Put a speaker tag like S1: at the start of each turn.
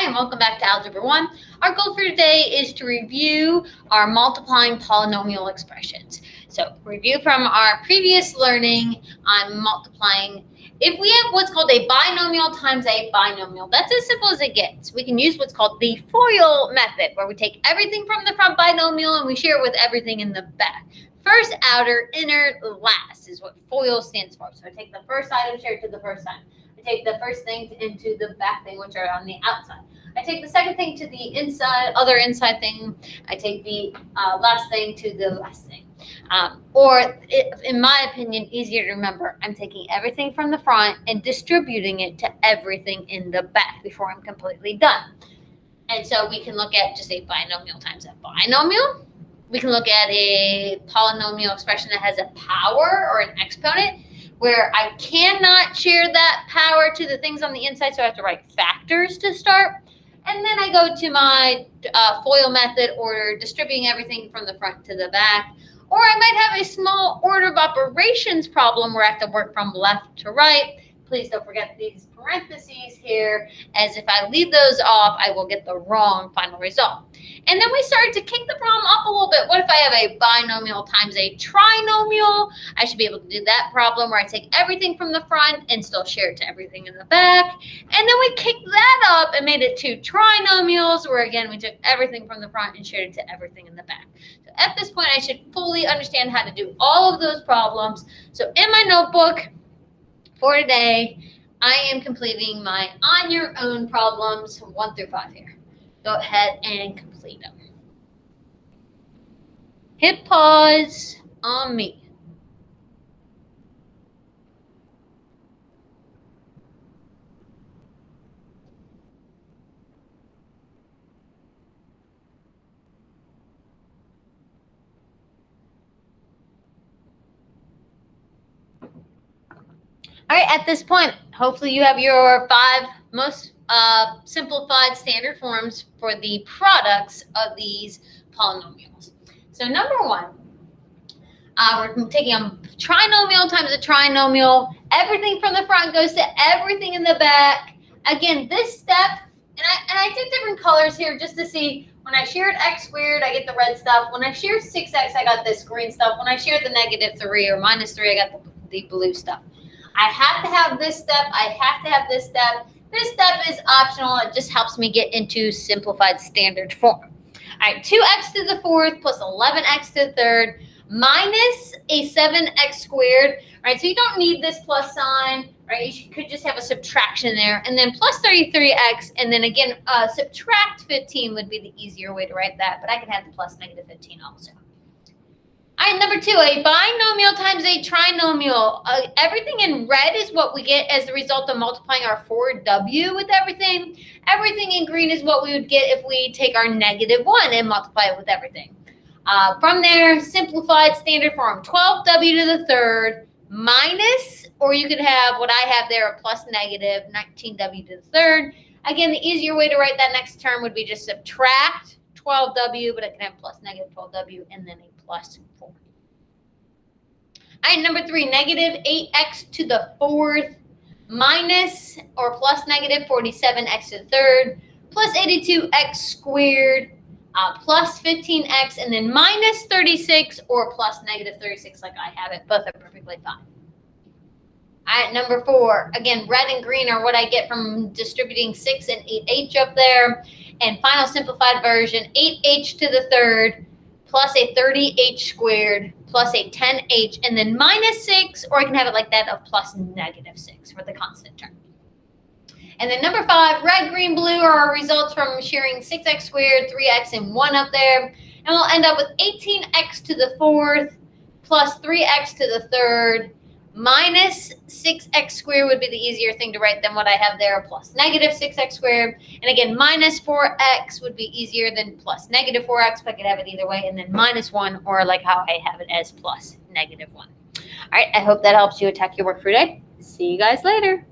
S1: and welcome back to Algebra 1. Our goal for today is to review our multiplying polynomial expressions. So, review from our previous learning on multiplying. If we have what's called a binomial times a binomial, that's as simple as it gets. We can use what's called the FOIL method, where we take everything from the front binomial and we share it with everything in the back. First, outer, inner, last is what FOIL stands for. So I take the first item, share it to the first item. I take the first thing into the back thing, which are on the outside. I take the second thing to the inside, other inside thing. I take the last thing to the last thing. In my opinion, easier to remember, I'm taking everything from the front and distributing it to everything in the back before I'm completely done. And so we can look at just a binomial times a binomial. We can look at a polynomial expression that has a power or an exponent, where I cannot share that power to the things on the inside, so I have to write factors to start. And then I go to my FOIL method, or distributing everything from the front to the back. Or I might have a small order of operations problem where I have to work from left to right. Please don't forget these parentheses here, as if I leave those off, I will get the wrong final result. And then we started to kick the problem up a little bit. What if I have a binomial times a trinomial? I should be able to do that problem where I take everything from the front and still share it to everything in the back. And then we kicked that up and made it two trinomials, where again, we took everything from the front and shared it to everything in the back. So at this point, I should fully understand how to do all of those problems. So in my notebook for today, I am completing my on your own problems 1 through 5 here. Go ahead and complete them. Hit pause on me. All right, at this point, hopefully you have your 5 most simplified standard forms for the products of these polynomials. So number 1, we're taking a trinomial times a trinomial. Everything from the front goes to everything in the back. Again, this step, and I did different colors here just to see. When I shared x squared, I get the red stuff. When I shared 6x, I got this green stuff. When I shared the -3 or -3, I got the blue stuff. I have to have this step. I have to have this step. This step is optional. It just helps me get into simplified standard form. All right, 2x to the 4th plus 11x to the 3rd minus a 7x squared. All right, so you don't need this plus sign, right? You could just have a subtraction there. And then plus 33x, and then again, subtract 15 would be the easier way to write that, but I can have the plus -15 also. All right, number 2, a binomial times a trinomial. Everything in red is what we get as the result of multiplying our 4w with everything. Everything in green is what we would get if we take our -1 and multiply it with everything. From there, simplified standard form, 12w to the 3rd minus, or you could have what I have there, a plus negative, 19w to the 3rd. Again, the easier way to write that next term would be just subtract 12w, but I can have plus -12w and then a plus 4. All right, number 3, -8x to the 4th minus or plus -47x to the 3rd plus 82x squared plus 15x and then minus 36 or plus -36 like I have it. Both are perfectly fine. All right, number 4, again, red and green are what I get from distributing 6 and 8h up there. And final simplified version, 8h to the 3rd plus a 30h squared plus a 10h and then -6, or I can have it like that of plus -6 for the constant term. And then number 5, red, green, blue are our results from sharing 6x squared, 3x, and 1 up there. And we'll end up with 18x to the 4th plus 3x to the 3rd minus 6x squared would be the easier thing to write than what I have there, plus -6x squared. And again, minus 4x would be easier than plus -4x, but I could have it either way. And then -1, or like how I have it as plus -1. All right, I hope that helps you attack your work for today. See you guys later.